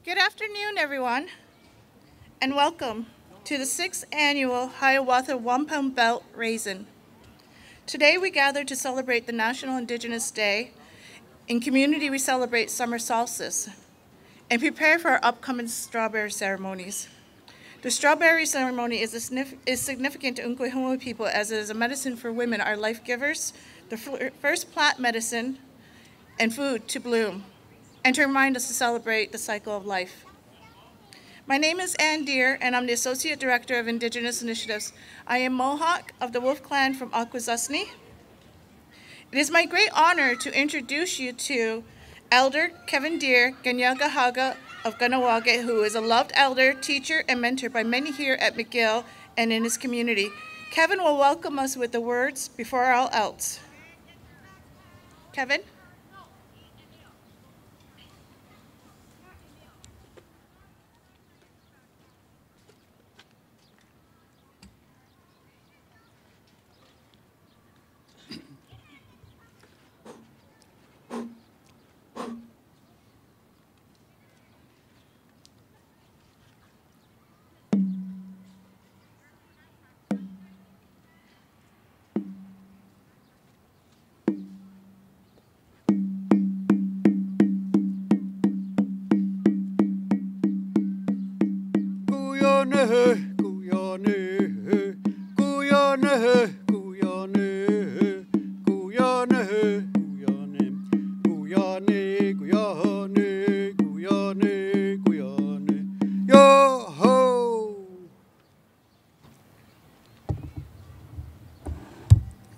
Good afternoon, everyone, and welcome to the 6th Annual Hiawatha Wampum Belt Raisin. Today we gather to celebrate the National Indigenous Day. In community, we celebrate summer solstice and prepare for our upcoming strawberry ceremonies. The strawberry ceremony is significant to Nkehua people as it is a medicine for women, our life givers, the first plant medicine and food to bloom, and to remind us to celebrate the cycle of life. My name is Ann Deer, and I'm the Associate Director of Indigenous Initiatives. I am Mohawk of the Wolf Clan from Akwesasne. It is my great honor to introduce you to Elder Kevin Deer, Kanien'kehá of Kahnawake, who is a loved elder, teacher, and mentor by many here at McGill and in his community. Kevin will welcome us with the words before all else. Kevin?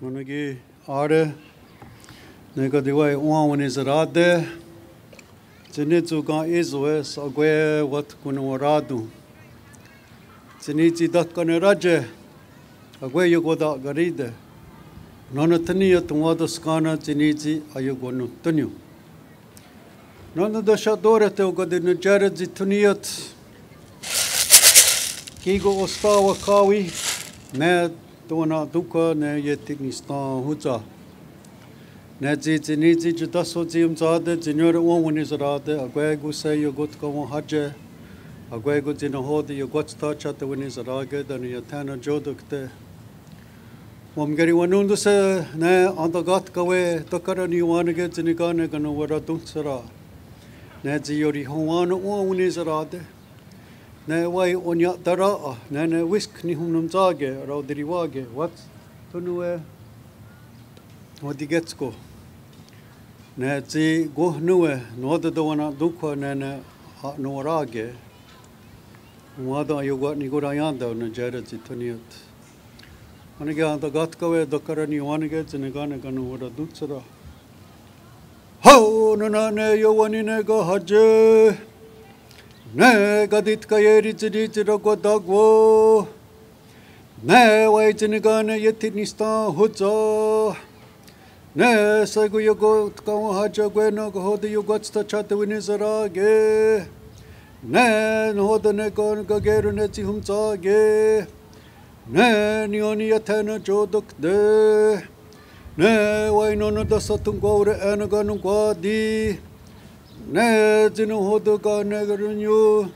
Managi are nega diwai one is rade Zinitsu ga izwes agwe wat kunuaradu Ziniti dakane raje agwe yugoda garide Nona tania tumwada skana ziniti ayugonu tunyu Nona da shadore te ugade nujare zituniat Kigo ostawa kawi ne Tona duka ne yetiknistan huza. Ne ziniti judaso zimzade zinore one is rade agwegu say you got go haje agwegu zinahode you got touch at the win is rage than yatana jodukte. Wamgeri wanundu se ne andagat gawe takara ni wanage zinigane gano wara dunsara. Ne ziyori howana one is rade. Ne wai onya dara ne whisk ni humnum zage raudiriwage what tunue wadigetsko ne zi go nue no da wana dukwa ne no rage wada yugo ni gorayanda ne jara zi tuniat anige anda gatkawe dokara ni wanige zinegane ganu wada dutsara ho no ne yowani ne go haje Ne gadit kayeri zidit rogo dagwo Ne waitinigane yetinista huza Ne sagu yogo tkawa haja gwena gohode yogotsta chate winizarage Ne nohoda ne gon gageru ne zihumzage Ne nioni yatena jodok de Ne wainono dasatungore anaganungwadi Ne zinu hoduga negarunyu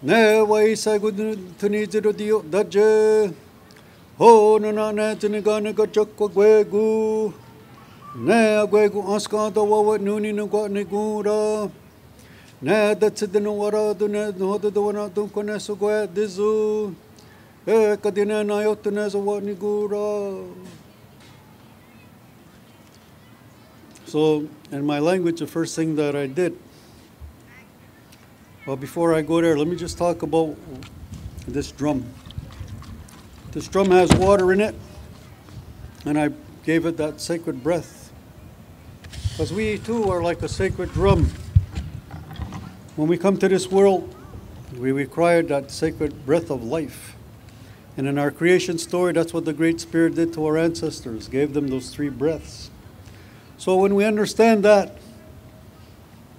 Ne wai sagu tuniziro dio daje Ho nana ne zinigane gachakwa gwegu Ne agwegu anskada wawa nuni nugwa negura Ne datsidinu waradu ne hodu wana dunko ne sugwe dizu kadine na yotu ne zawa negura So, in my language, the first thing that I did, well, before I go there, let me just talk about this drum. This drum has water in it, and I gave it that sacred breath. Because we too are like a sacred drum. When we come to this world, we require that sacred breath of life. And in our creation story, that's what the Great Spirit did to our ancestors, gave them those 3 breaths. So when we understand that,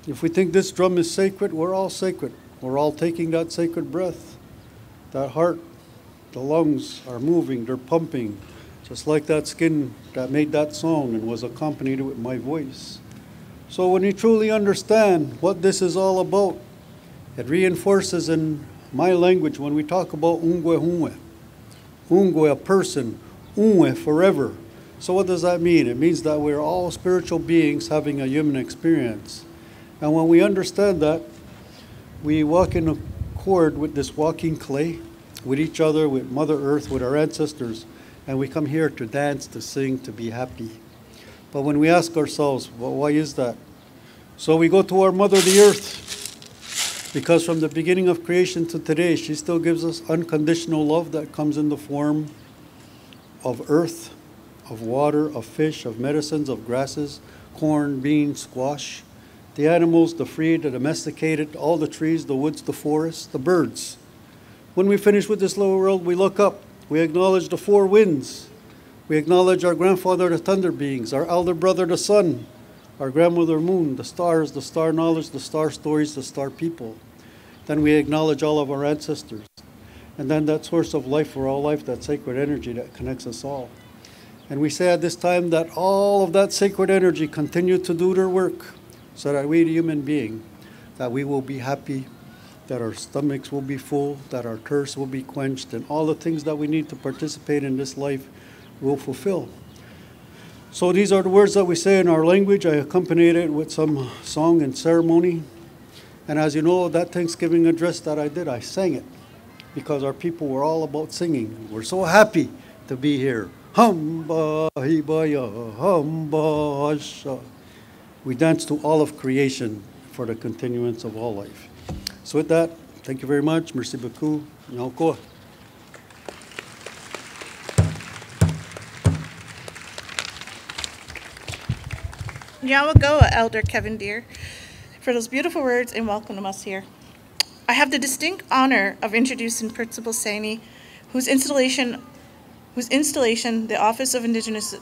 if we think this drum is sacred, we're all sacred. We're all taking that sacred breath. That heart, the lungs are moving, they're pumping, just like that skin that made that song and was accompanied with my voice. So when you truly understand what this is all about, It reinforces in my language when we talk about Ungwe, a person, Unwe, forever. So what does that mean? It means that we're all spiritual beings having a human experience. And when we understand that, we walk in accord with this walking clay, with each other, with Mother Earth, with our ancestors, and we come here to dance, to sing, to be happy. But when we ask ourselves, well, why is that? So we go to our Mother, the Earth, because from the beginning of creation to today, she still gives us unconditional love that comes in the form of earth, of water, of fish, of medicines, of grasses, corn, beans, squash, the animals, the free, the domesticated, all the trees, the woods, the forests, the birds. When we finish with this lower world, we look up. We acknowledge the four winds. We acknowledge our grandfather, the thunder beings, our elder brother, the sun, our grandmother, moon, the stars, the star knowledge, the star stories, the star people. Then we acknowledge all of our ancestors. And then that source of life for all life, that sacred energy that connects us all. And we say at this time that all of that sacred energy continue to do their work so that we, the human being, that we will be happy, that our stomachs will be full, that our thirst will be quenched, and all the things that we need to participate in this life will fulfill. So these are the words that we say in our language. I accompanied it with some song and ceremony. And as you know, that Thanksgiving address that I did, I sang it because our people were all about singing. We're so happy to be here. Hamba hibaya, hamba hasha. We dance to all of creation for the continuance of all life. So with that, thank you very much. Merci beaucoup. Nyauko. Nyauko, Elder Kevin Deer, for those beautiful words and welcoming us here. I have the distinct honor of introducing Principal Saini, whose installation, the Office of Indigenous,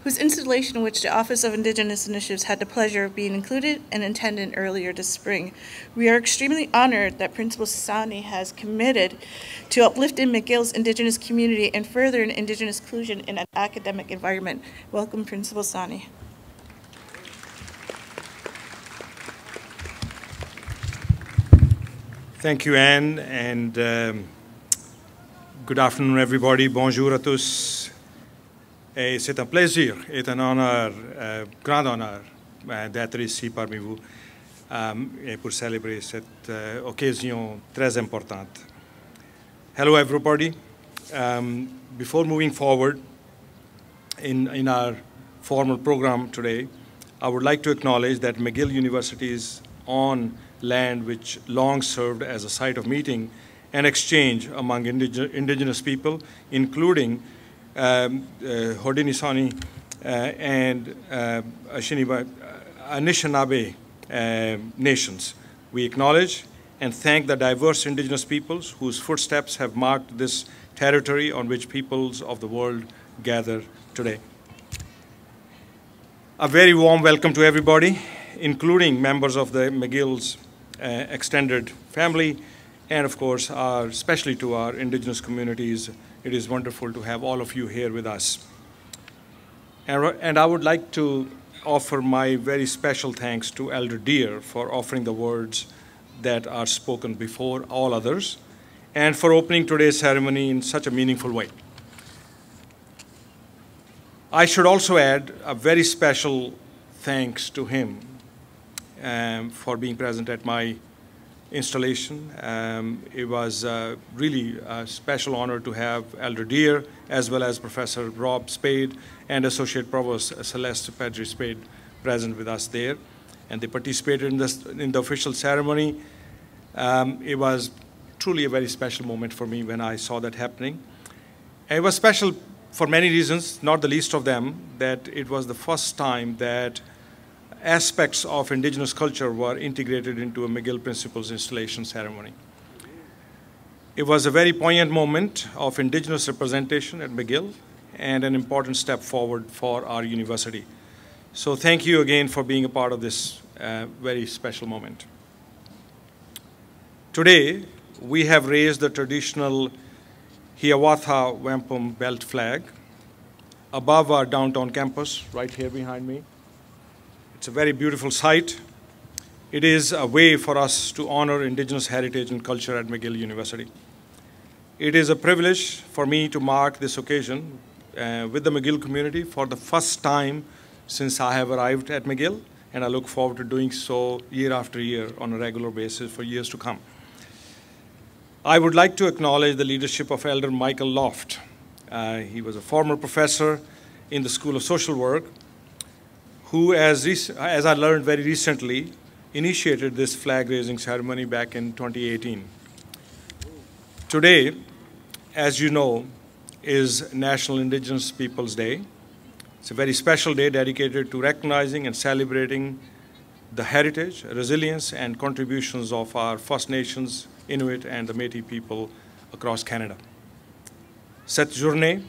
whose installation in which the Office of Indigenous Initiatives had the pleasure of being included and attended earlier this spring. We are extremely honored that Principal Saini has committed to uplifting McGill's Indigenous community and furthering Indigenous inclusion in an academic environment. Welcome, Principal Saini. Thank you, Anne, and good afternoon, everybody. Bonjour à tous. Et c'est un plaisir et un honneur, grand honneur d'être ici parmi vous et pour célébrer cette occasion très importante. Hello, everybody. Before moving forward in our formal program today, I would like to acknowledge that McGill University is on land which long served as a site of meeting and exchange among indigenous people, including Haudenosaunee and Anishinaabe nations. We acknowledge and thank the diverse indigenous peoples whose footsteps have marked this territory on which peoples of the world gather today. A very warm welcome to everybody, including members of the McGill's extended family, and of course, especially to our indigenous communities. It is wonderful to have all of you here with us. And I would like to offer my very special thanks to Elder Deer for offering the words that are spoken before all others, and for opening today's ceremony in such a meaningful way. I should also add a very special thanks to him for being present at my installation. It was really a special honor to have Elder Deer, as well as Professor Rob Spade and Associate Provost Celeste Pedri-Spade present with us there. And they participated in the official ceremony. It was truly a very special moment for me when I saw that happening. And it was special for many reasons, not the least of them, that it was the first time that aspects of indigenous culture were integrated into a McGill Principles installation ceremony. It was a very poignant moment of indigenous representation at McGill and an important step forward for our university. So thank you again for being a part of this very special moment. Today, we have raised the traditional Hiawatha Wampum Belt Flag above our downtown campus, right here behind me. It's a very beautiful sight, It is a way for us to honor Indigenous heritage and culture at McGill University. It is a privilege for me to mark this occasion with the McGill community for the first time since I have arrived at McGill, and I look forward to doing so year after year on a regular basis for years to come. I would like to acknowledge the leadership of Elder Michael Loft. He was a former professor in the School of Social Work, who, as I learned very recently, initiated this flag-raising ceremony back in 2018. Today, as you know, is National Indigenous Peoples Day. It's a very special day dedicated to recognizing and celebrating the heritage, resilience, and contributions of our First Nations, Inuit, and the Métis people across Canada. Cette journée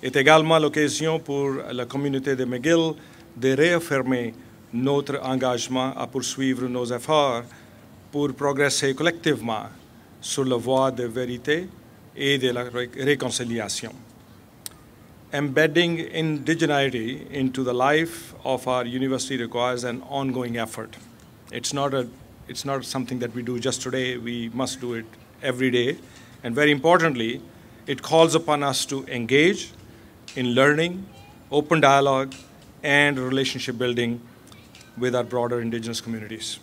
est également l'occasion pour la communauté de McGill de réaffirmer notre engagement à poursuivre nos efforts pour progresser collectivement sur la voie de vérité et de la réconciliation. Embedding indigeneity into the life of our university requires an ongoing effort. It's not something that we do just today. We must do it every day. And very importantly, it calls upon us to engage in learning, open dialogue, and relationship building with our broader Indigenous communities.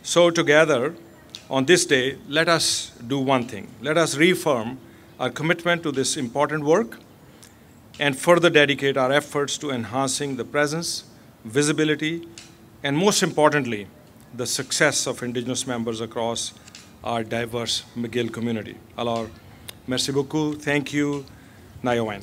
So together, on this day, let us do one thing. Let us reaffirm our commitment to this important work and further dedicate our efforts to enhancing the presence, visibility, and most importantly, the success of Indigenous members across our diverse McGill community. Alors, merci beaucoup, thank you, Nayowen.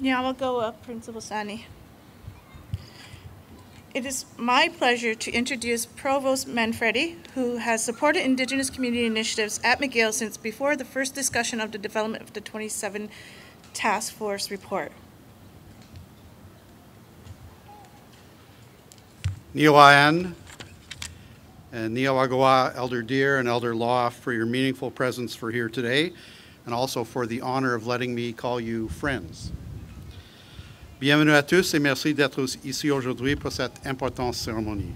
Hiawatha, Principal Saini. It is my pleasure to introduce Provost Manfredi, who has supported Indigenous community initiatives at McGill since before the first discussion of the development of the 27 Task Force report. Niiwayan and Niawagawa, Elder Deer and Elder Loft, for your meaningful presence for here today, and also for the honor of letting me call you friends. Bienvenue à tous et merci d'être ici aujourd'hui pour cette importante cérémonie.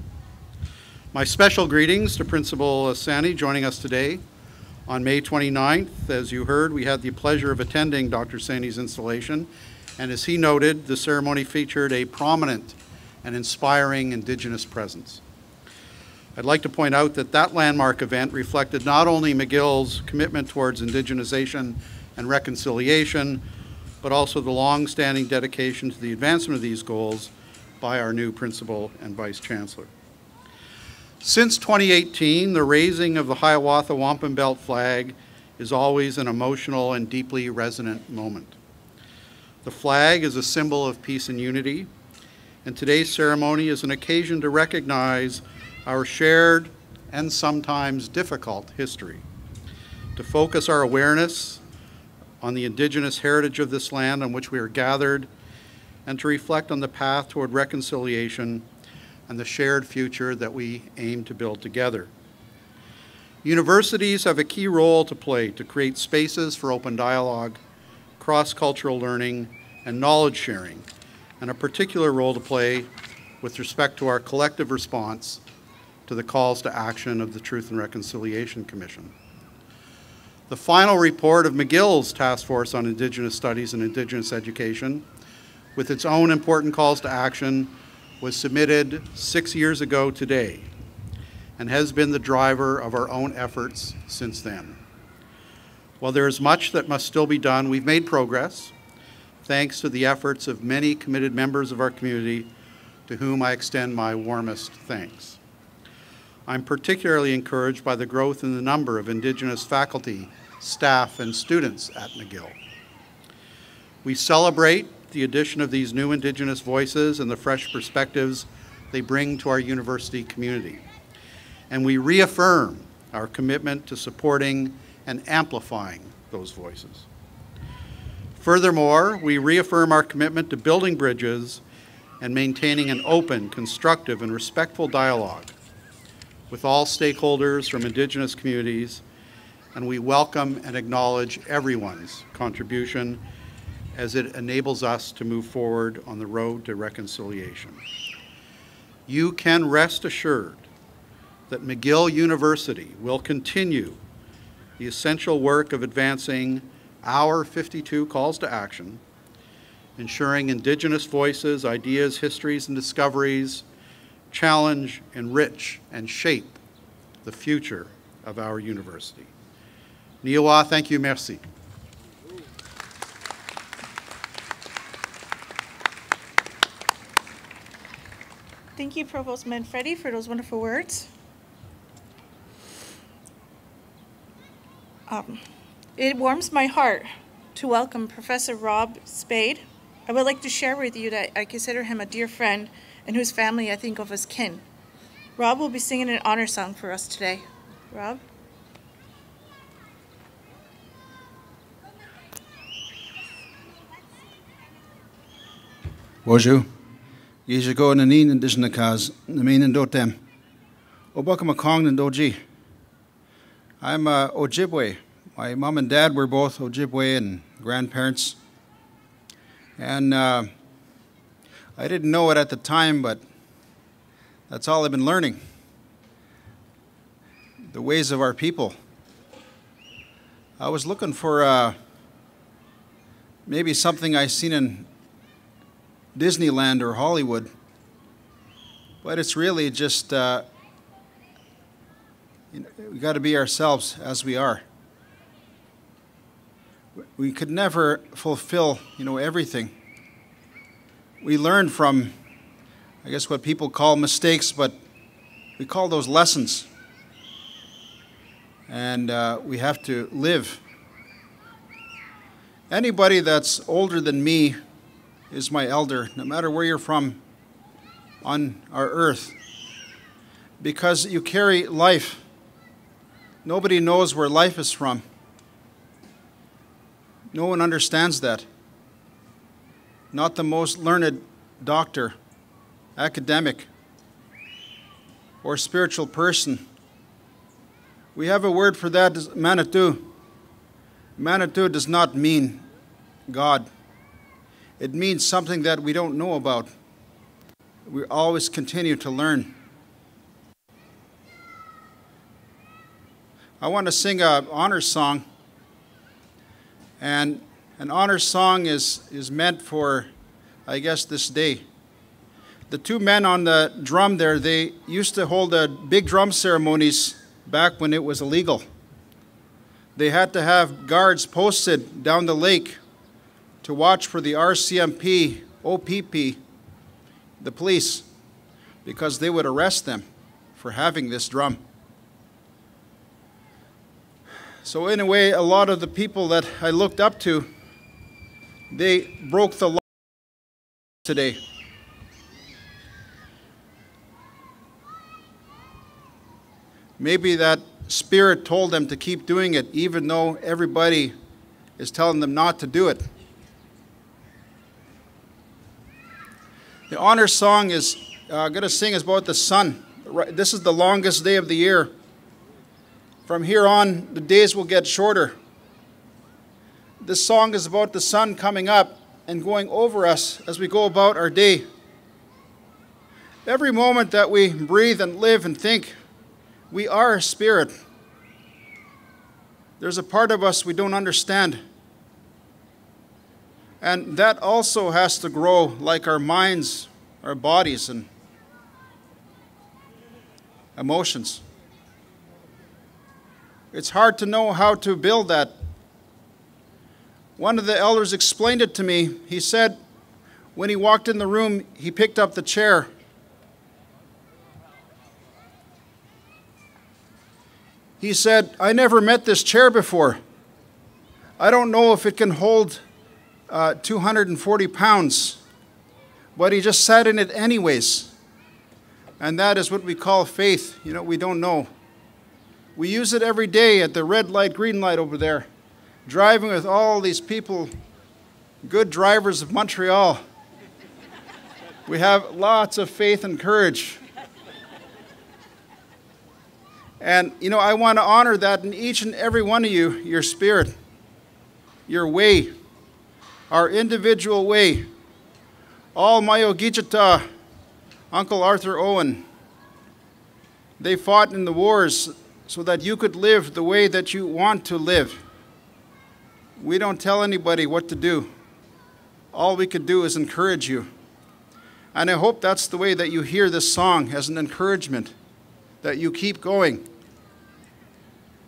My special greetings to Principal Saini joining us today. On May 29th, as you heard, we had the pleasure of attending Dr. Saini's installation, and as he noted, the ceremony featured a prominent and inspiring Indigenous presence. I'd like to point out that that landmark event reflected not only McGill's commitment towards indigenization and reconciliation, but also the long-standing dedication to the advancement of these goals by our new Principal and Vice Chancellor. Since 2018, the raising of the Hiawatha Wampum Belt Flag is always an emotional and deeply resonant moment. The flag is a symbol of peace and unity, and today's ceremony is an occasion to recognize our shared and sometimes difficult history, to focus our awareness on the Indigenous heritage of this land on which we are gathered, and to reflect on the path toward reconciliation and the shared future that we aim to build together. Universities have a key role to play to create spaces for open dialogue, cross-cultural learning, and knowledge sharing, and a particular role to play with respect to our collective response to the calls to action of the Truth and Reconciliation Commission. The final report of McGill's Task Force on Indigenous Studies and Indigenous Education, with its own important calls to action, was submitted 6 years ago today and has been the driver of our own efforts since then. While there is much that must still be done, we've made progress thanks to the efforts of many committed members of our community to whom I extend my warmest thanks. I'm particularly encouraged by the growth in the number of Indigenous faculty, staff, and students at McGill. We celebrate the addition of these new Indigenous voices and the fresh perspectives they bring to our university community. And we reaffirm our commitment to supporting and amplifying those voices. Furthermore, we reaffirm our commitment to building bridges and maintaining an open, constructive, and respectful dialogue with all stakeholders from Indigenous communities, and we welcome and acknowledge everyone's contribution as it enables us to move forward on the road to reconciliation. You can rest assured that McGill University will continue the essential work of advancing our 52 calls to action, ensuring Indigenous voices, ideas, histories, and discoveries challenge, enrich, and shape the future of our university. Niiwa, thank you, merci. Thank you, Provost Manfredi, for those wonderful words. It warms my heart to welcome Professor Rob Spade. I would like to share with you that I consider him a dear friend and whose family I think of as kin. Rob will be singing an honor song for us today. Rob? Bonjour. Yijigo nanin Indigenous namin indotem. Obuckimaakang indoji. I'm Ojibwe. My mom and dad were both Ojibwe and grandparents. And I didn't know it at the time, but that's all I've been learning. The ways of our people. I was looking for maybe something I seen in Disneyland or Hollywood, but it's really just we got to be ourselves as we are. We could never fulfill, everything. We learn from, I guess, what people call mistakes, but we call those lessons. And we have to live. Anybody that's older than me is my elder, no matter where you're from on our earth, because you carry life. Nobody knows where life is from. No one understands that. Not the most learned doctor, academic, or spiritual person. We have a word for that, Manitou. Manitou does not mean God. It means something that we don't know about. We always continue to learn. I want to sing an honor song. And an honor song is meant for, I guess, this day. The two men on the drum there, they used to hold big drum ceremonies back when it was illegal. They had to have guards posted down the lake to watch for the RCMP, OPP, the police, because they would arrest them for having this drum. So in a way, a lot of the people that I looked up to, they broke the law today. Maybe that spirit told them to keep doing it, even though everybody is telling them not to do it. The honor song is going to sing is about the sun. This is the longest day of the year. From here on, the days will get shorter. This song is about the sun coming up and going over us as we go about our day. Every moment that we breathe and live and think, we are a spirit. There's a part of us we don't understand. And that also has to grow like our minds, our bodies, and emotions. It's hard to know how to build that. One of the elders explained it to me. He said when he walked in the room, he picked up the chair. He said, I never met this chair before. I don't know if it can hold 240 pounds, but he just sat in it anyways. And that is what we call faith. We don't know. We use it every day at the red light, green light over there, driving with all these people, good drivers of Montreal. We have lots of faith and courage. And, you know, I want to honor that in each and every one of you, your spirit, your way, our individual way. All my Ogijata, Uncle Arthur Owen, they fought in the wars so that you could live the way that you want to live. We don't tell anybody what to do. All we could do is encourage you. And I hope that's the way that you hear this song, as an encouragement, that you keep going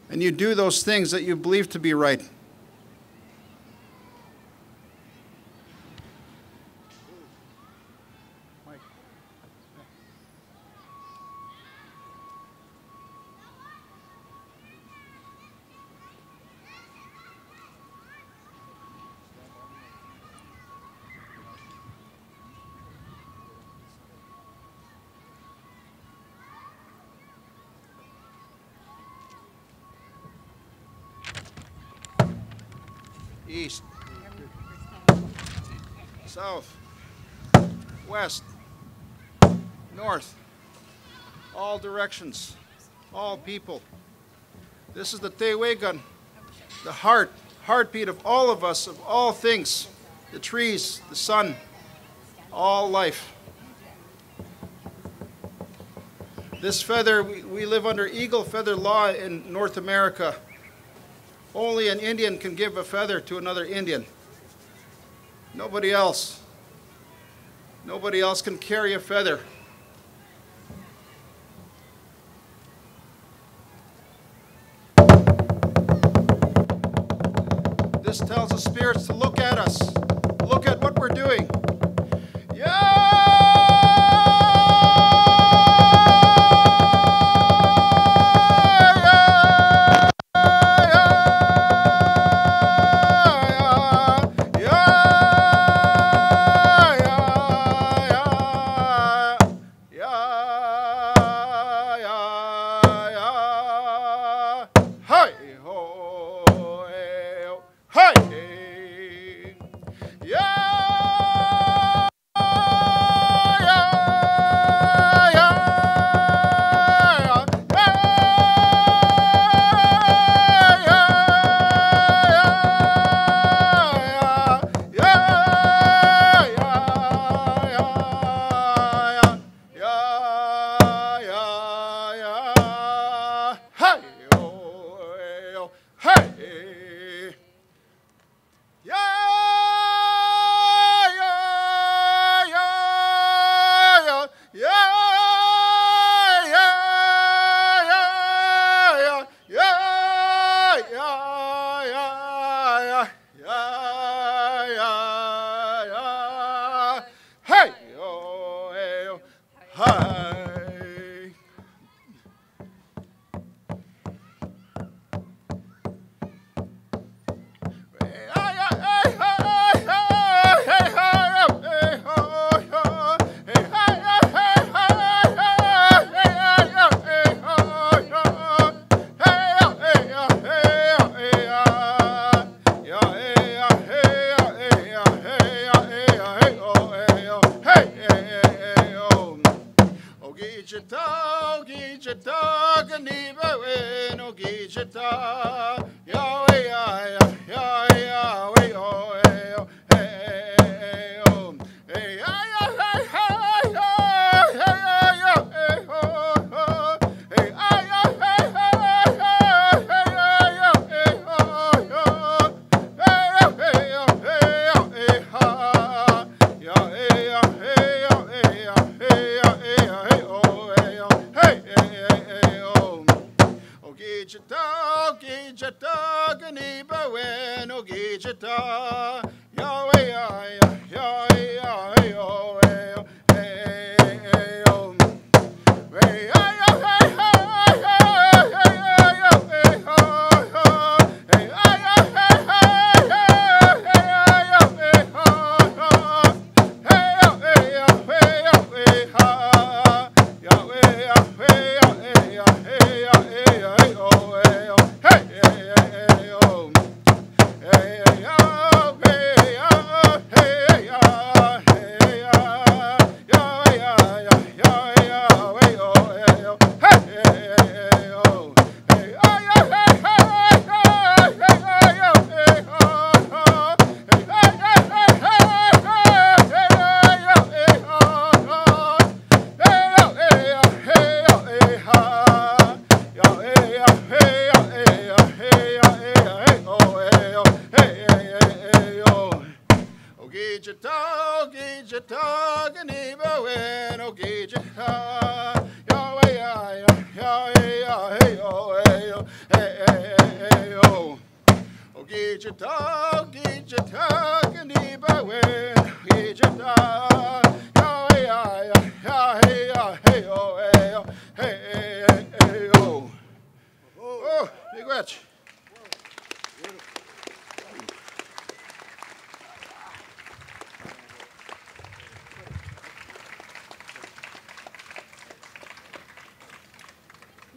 and you do those things that you believe to be right. East, south, west, north, all directions, all people. This is the Tewegan, the heartbeat of all of us, of all things, the trees, the sun, all life. This feather, we live under eagle feather law in North America. Only an Indian can give a feather to another Indian. Nobody else. Nobody else can carry a feather. This tells the spirits to look at us. Look at what we're doing. Yeah!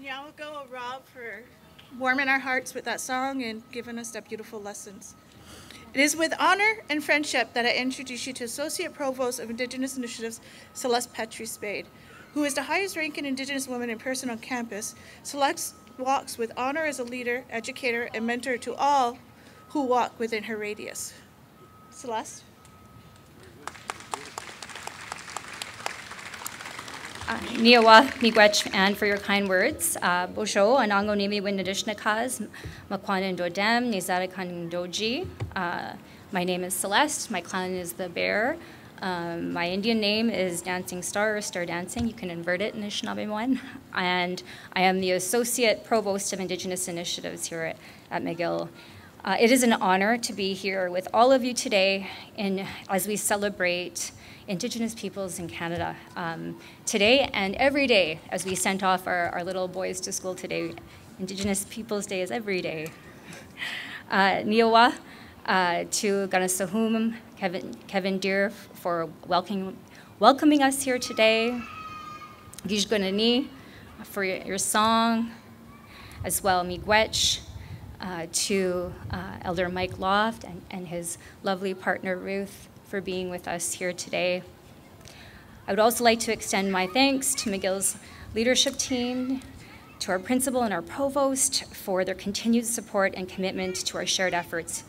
Nyawako, Rob, for warming our hearts with that song and giving us that beautiful lessons. It is with honor and friendship that I introduce you to Associate Provost of Indigenous Initiatives, Celeste Pedri-Spade, who is the highest ranking Indigenous woman in person on campus. Celeste walks with honor as a leader, educator, and mentor to all who walk within her radius. Celeste? Niawa, miigwech, and for your kind words. Bosho, anango nimi win Anishinaabe, makwanan dodem, nizarakan doji. My name is Celeste. My clan is the Bear. My Indian name is Dancing Star or Star Dancing. You can invert it in Anishinaabe one. And I am the Associate Provost of Indigenous Initiatives here at McGill. It is an honor to be here with all of you today as we celebrate Indigenous peoples in Canada. Today and every day, as we sent off our little boys to school today, Indigenous Peoples Day is every day. Niawa to Kanahsohon Kevin Deer for welcoming us here today. Gijgunani for your song, as well miigwech to Elder Mike Loft and his lovely partner Ruth for being with us here today. I would also like to extend my thanks to McGill's leadership team, to our principal and our provost for their continued support and commitment to our shared efforts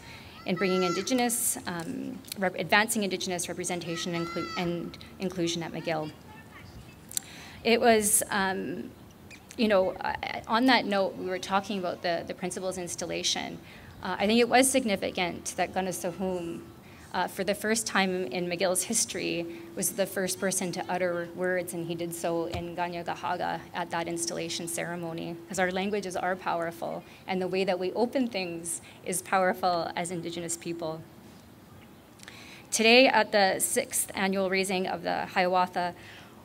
in bringing advancing Indigenous representation and inclusion at McGill. It was, on that note, we were talking about the principal's installation. I think it was significant that Kanahsohon, for the first time in McGill's history, was the first person to utter words, and he did so in Kanien'kehá at that installation ceremony, because our languages are powerful, and the way that we open things is powerful as Indigenous people. Today, at the 6th annual raising of the Hiawatha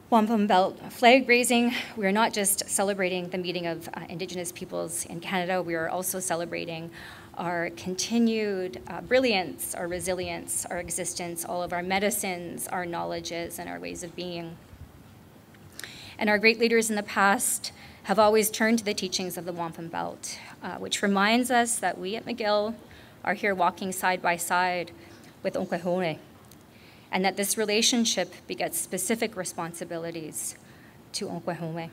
Wampum Belt Flag raising, we are not just celebrating the meeting of Indigenous peoples in Canada, we are also celebrating our continued brilliance, our resilience, our existence, all of our medicines, our knowledges, and our ways of being. And our great leaders in the past have always turned to the teachings of the Wampum Belt, which reminds us that we at McGill are here walking side by side with Obuckimaakang, and that this relationship begets specific responsibilities to Obuckimaakang.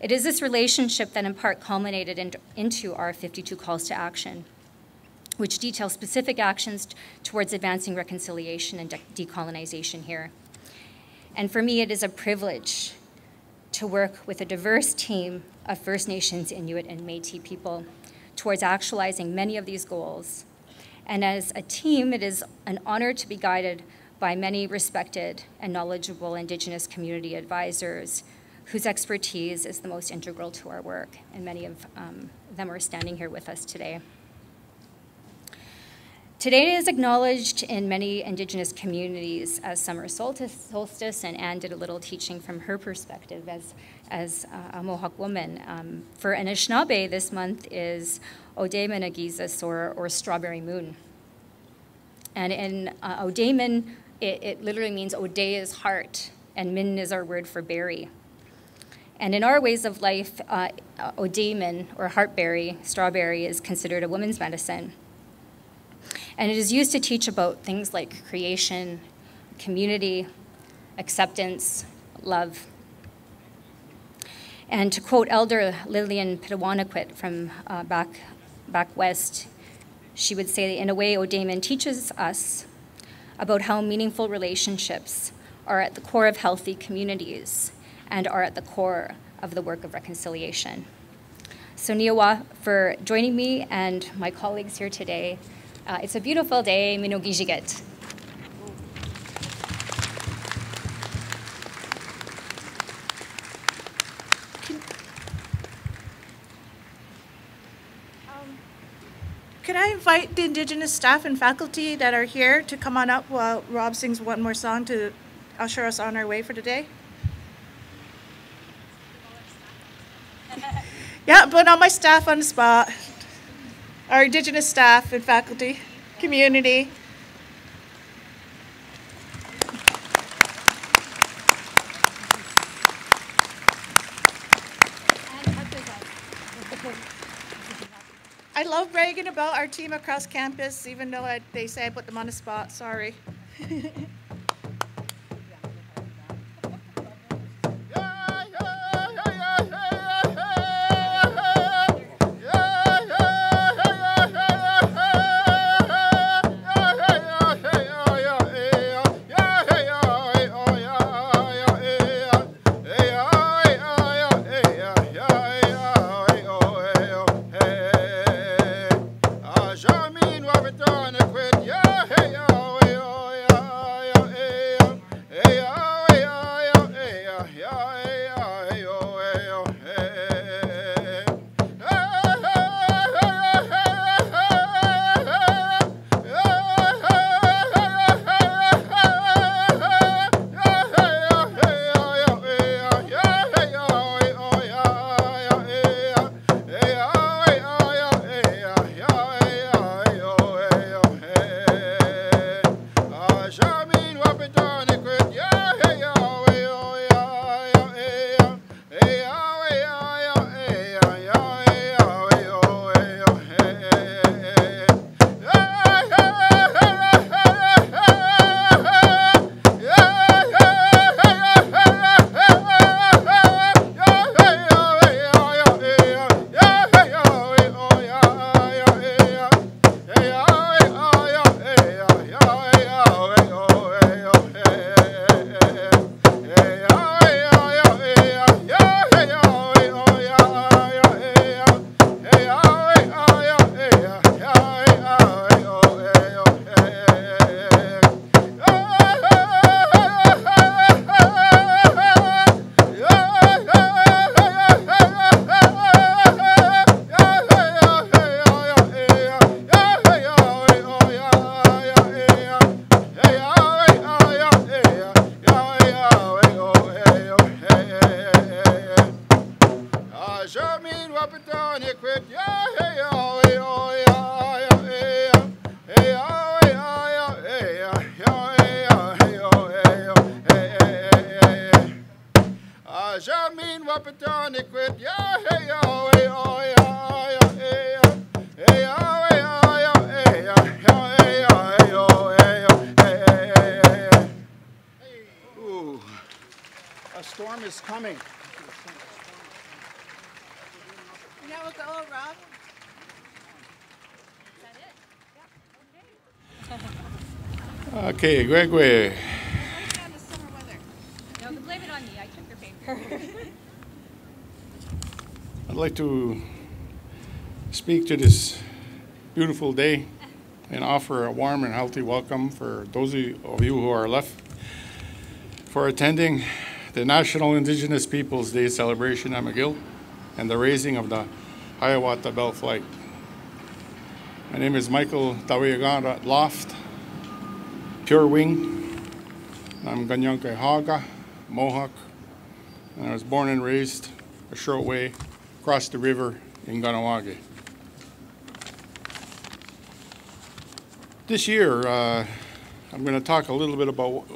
It is this relationship that in part culminated into our 52 calls to action, which detail specific actions towards advancing reconciliation and decolonization here. And for me, it is a privilege to work with a diverse team of First Nations, Inuit, and Métis people towards actualizing many of these goals. And as a team, it is an honor to be guided by many respected and knowledgeable Indigenous community advisors whose expertise is the most integral to our work, and many of them are standing here with us today. Today is acknowledged in many Indigenous communities as summer solstice, and Anne did a little teaching from her perspective as a Mohawk woman. For Anishinaabe, this month is Odemanagizas, or Strawberry Moon. And in Odeman, it literally means Ode is heart, and Min is our word for berry. And in our ways of life, Odeman, or heartberry, strawberry, is considered a woman's medicine. And it is used to teach about things like creation, community, acceptance, love. And to quote Elder Lillian Pitawanakwit from back west, she would say, in a way, Odeman teaches us about how meaningful relationships are at the core of healthy communities and are at the core of the work of reconciliation. So Niawa, for joining me and my colleagues here today. It's a beautiful day, Minogijiget. Can I invite the Indigenous staff and faculty that are here to come on up while Rob sings one more song to usher us on our way for today? Yeah, put all my staff on the spot. Our Indigenous staff and faculty, community. I love bragging about our team across campus, even though they say I put them on the spot. Sorry. Okay, Gregory. No, blame it on me. I took your paper. I'd like to speak to this beautiful day and offer a warm and healthy welcome for those of you who are left for attending the National Indigenous Peoples Day celebration at McGill and the raising of the Hiawatha Belt Flag. My name is Michael Tawiagan at Loft, Pure Wing. I'm Kanien'kehá, Mohawk, and I was born and raised a short way across the river in Kahnawake. This year, I'm going to talk a little bit about,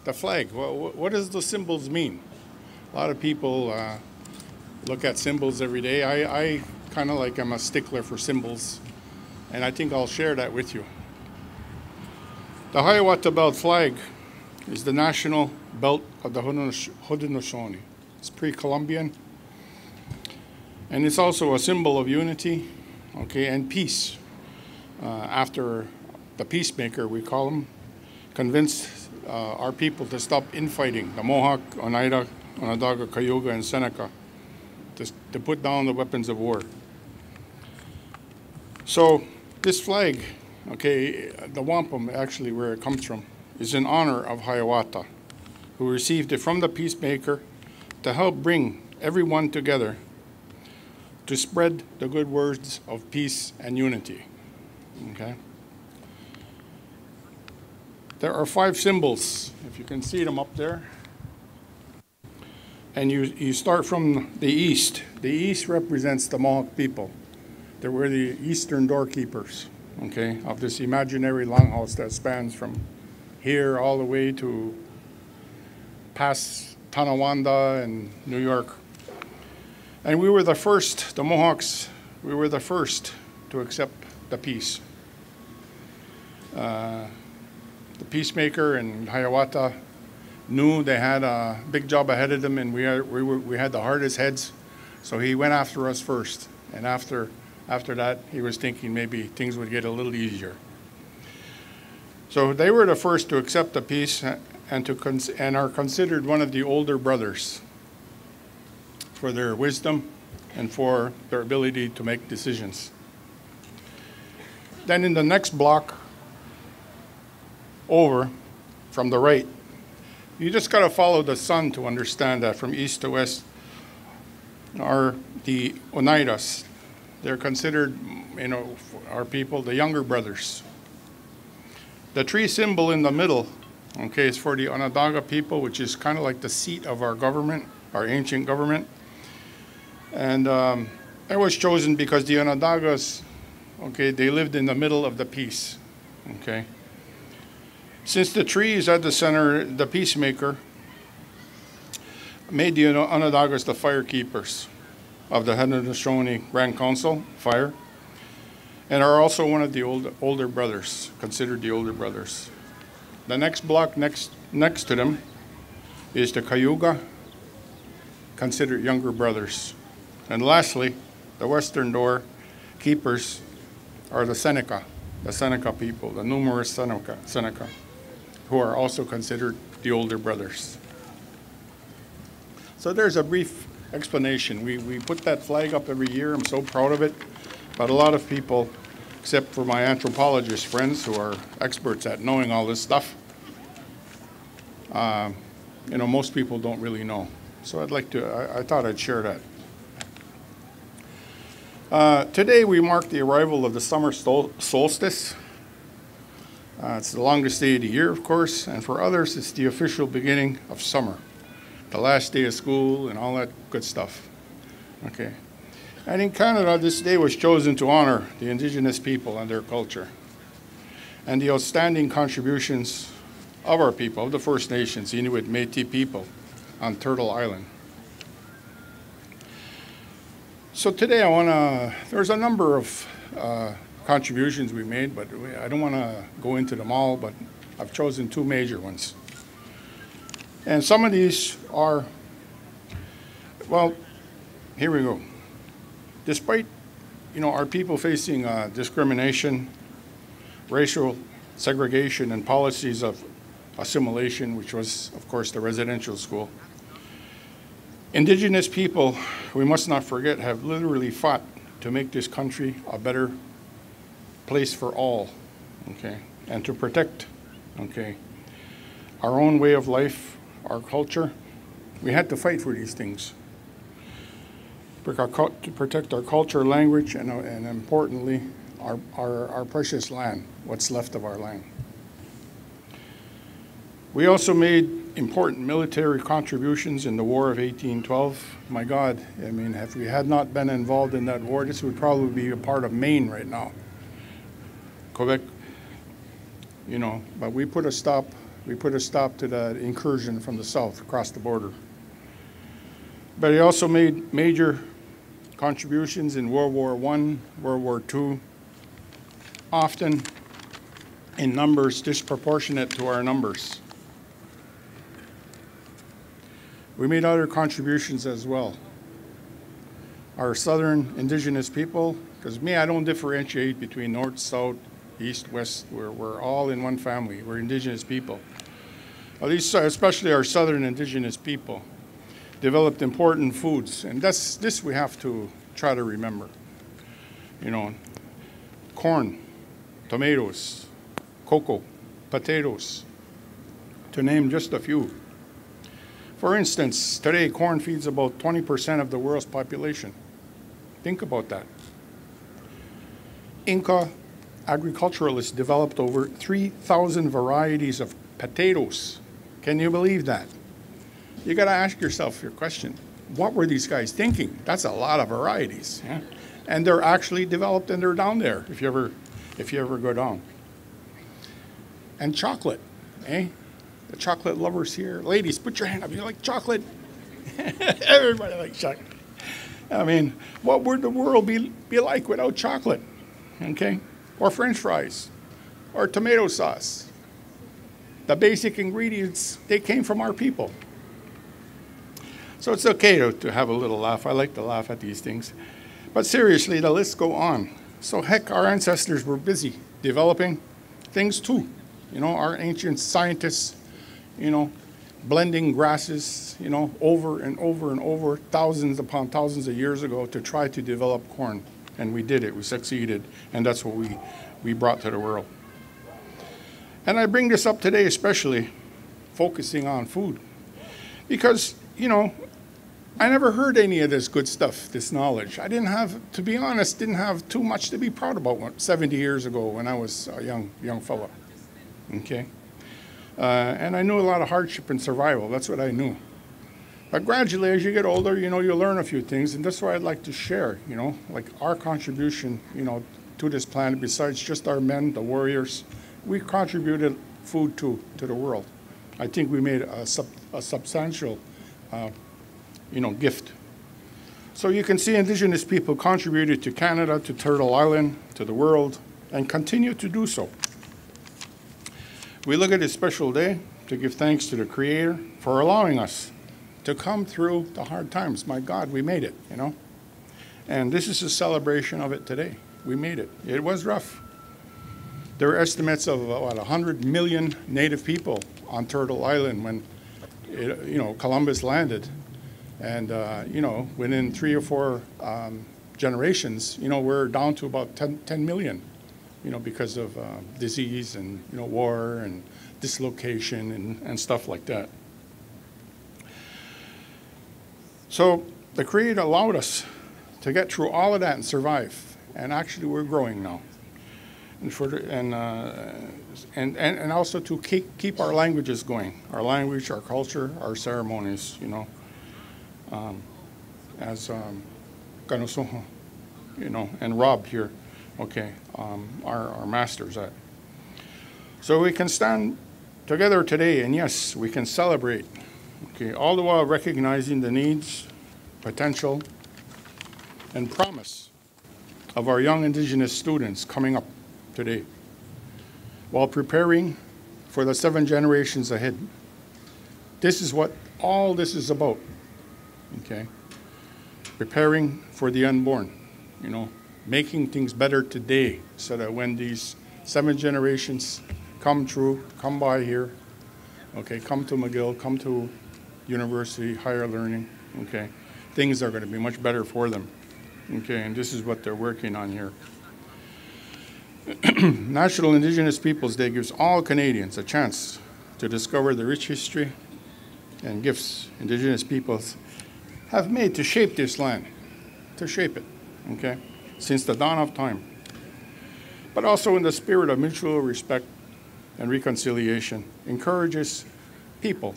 the flag. What does the symbols mean? A lot of people look at symbols every day. I kind of I'm a stickler for symbols, and I think I'll share that with you. The Hiawatha Belt Flag is the national belt of the Haudenosaunee. It's pre-Columbian, and it's also a symbol of unity, and peace. After the peacemaker, we call him, convinced our people to stop infighting, the Mohawk, Oneida, Onondaga, Cayuga, and Seneca, to put down the weapons of war. So this flag, the wampum, actually where it comes from, is in honor of Hiawatha, who received it from the peacemaker to help bring everyone together to spread the good words of peace and unity. Okay? There are 5 symbols, if you can see them up there. And you start from the east. The east represents the Mohawk people. They were the eastern doorkeepers, okay, of this imaginary longhouse that spans from here all the way to past Tonawanda and New York. And we were the first, the Mohawks, we were the first to accept the peace. The peacemaker and Hiawatha knew they had a big job ahead of them, and we had the hardest heads, so he went after us first. And after that, he was thinking maybe things would get a little easier. So they were the first to accept the peace and are considered one of the older brothers for their wisdom and for their ability to make decisions. Then in the next block over from the right, you just got to follow the sun to understand that from east to west are the Oneidas. They're considered, our people, the younger brothers. The tree symbol in the middle, okay, is for the Onondaga people, which is kind of like the seat of our government, our ancient government. And it was chosen because the Onondagas, okay, they lived in the middle of the peace, okay. Since the tree is at the center, the peacemaker made the Onondagas the fire keepers of the Haudenosaunee Grand Council, fire, and are also one of the older brothers, considered the older brothers. The next block next to them is the Cayuga, considered younger brothers. And lastly, the western door keepers are the Seneca people, the numerous Seneca, who are also considered the older brothers. So there's a brief explanation. We put that flag up every year. I'm so proud of it. But a lot of people, except for my anthropologist friends who are experts at knowing all this stuff, most people don't really know. So I thought I'd share that. Today we mark the arrival of the summer solstice. It's the longest day of the year, of course, and for others, it's the official beginning of summer, the last day of school and all that good stuff. Okay. And in Canada, this day was chosen to honor the Indigenous people and their culture and the outstanding contributions of our people, of the First Nations, Inuit, Métis people on Turtle Island. So today there's a number of contributions we made, but I don't want to go into them all, but I've chosen 2 major ones. And some of these are, well, here we go. Despite, our people facing discrimination, racial segregation, and policies of assimilation, which was, of course, the residential school, Indigenous people, we must not forget, have literally fought to make this country a better place for all, okay, and to protect, okay, our own way of life, our culture. We had to fight for these things, to protect our culture, language, and importantly, our precious land, what's left of our land. We also made important military contributions in the War of 1812. My God, if we had not been involved in that war, this would probably be a part of Maine right now. Quebec, but we put a stop to that incursion from the south across the border. But he also made major contributions in World War I, World War II, often in numbers disproportionate to our numbers. We made other contributions as well. Our southern Indigenous people, because I don't differentiate between north, south, east, west. We're all in one family. We're Indigenous people. At least, especially our southern Indigenous people, developed important foods, and this we have to try to remember. Corn, tomatoes, cocoa, potatoes, to name just a few. For instance, today corn feeds about 20% of the world's population. Think about that. Inca agriculturalists developed over 3,000 varieties of potatoes. Can you believe that? You got to ask yourself your question. What were these guys thinking? That's a lot of varieties. Yeah? And they're actually developed and they're down there if you ever go down. And chocolate, eh? The chocolate lovers here. Ladies, put your hand up. You like chocolate? Everybody likes chocolate. I mean, what would the world be like without chocolate? Okay? Or French fries, or tomato sauce. The basic ingredients, they came from our people. So it's okay to have a little laugh. I like to laugh at these things. But seriously, the list go on. So heck, our ancestors were busy developing things too. You know, our ancient scientists, you know, blending grasses, you know, over and over and over, thousands upon thousands of years ago to try to develop corn. And we did it, we succeeded, and that's what we brought to the world. And I bring this up today especially, focusing on food, because, you know, I never heard any of this good stuff, this knowledge. I didn't have, to be honest, didn't have too much to be proud about 70 years ago when I was a young fellow, okay? And I knew a lot of hardship and survival, that's what I knew. But gradually, as you get older, you know, you learn a few things, and that's what I'd like to share, you know, like our contribution, you know, to this planet, besides just our men, the warriors, we contributed food to the world. I think we made a substantial, you know, gift. So you can see Indigenous people contributed to Canada, to Turtle Island, to the world, and continue to do so. We look at this special day to give thanks to the Creator for allowing us to come through the hard times. My God, we made it, you know. And this is a celebration of it today. We made it. It was rough. There are estimates of about 100 million Native people on Turtle Island when, you know, Columbus landed. And, you know, within 3 or 4 generations, you know, we're down to about 10 million, you know, because of disease and, you know, war and dislocation and stuff like that. So the Creator allowed us to get through all of that and survive. And actually, we're growing now. And also to keep our languages going, our language, our culture, our ceremonies, you know, as Kanahsohon, you know, and Rob here, okay, our masters at. So we can stand together today, and yes, we can celebrate, okay, all the while recognizing the needs, potential, and promise of our young Indigenous students coming up today, while preparing for the 7 generations ahead. This is what all this is about, okay? Preparing for the unborn, you know, making things better today so that when these 7 generations come through, come by here, okay, come to McGill, come to university, higher learning, okay, things are going to be much better for them, okay, and this is what they're working on here. National Indigenous Peoples Day gives all Canadians a chance to discover the rich history and gifts Indigenous peoples have made to shape this land, to shape it, okay, since the dawn of time. But also in the spirit of mutual respect and reconciliation, encourages people,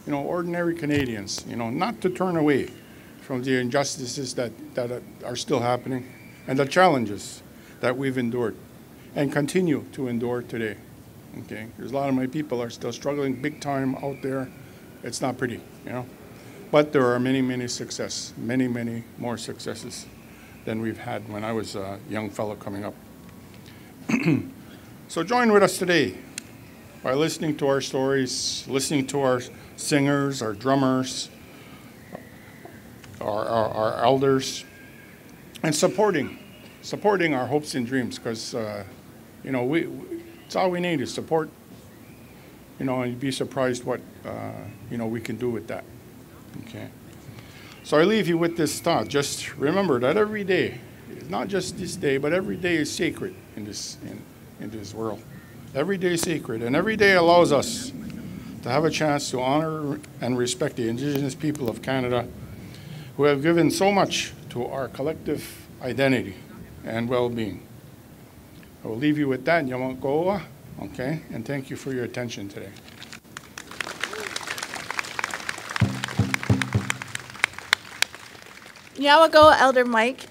you know, ordinary Canadians, you know, not to turn away from the injustices that are still happening and the challenges that we've endured and continue to endure today, okay? There's a lot of my people are still struggling big time out there. It's not pretty, you know? But there are many, many successes, many, many more successes than we've had when I was a young fellow coming up. So join with us today by listening to our stories, listening to our singers, our drummers, our elders, and supporting our hopes and dreams, because you know, it's all we need is support, you know, and you'd be surprised what, you know, we can do with that, okay? So I leave you with this thought. Just remember that every day, not just this day, but every day is sacred in this world. Every day is sacred, and every day allows us to have a chance to honor and respect the Indigenous people of Canada who have given so much to our collective identity and well-being. I will leave you with that, Yamankoa, okay? And thank you for your attention today. Nyawago, Elder Mike,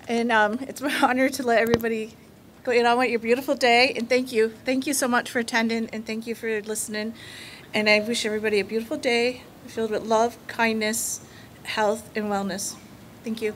and it's my honor to let everybody go in on your beautiful day, and thank you. Thank you so much for attending, and thank you for listening, and I wish everybody a beautiful day filled with love, kindness, health, and wellness. Thank you.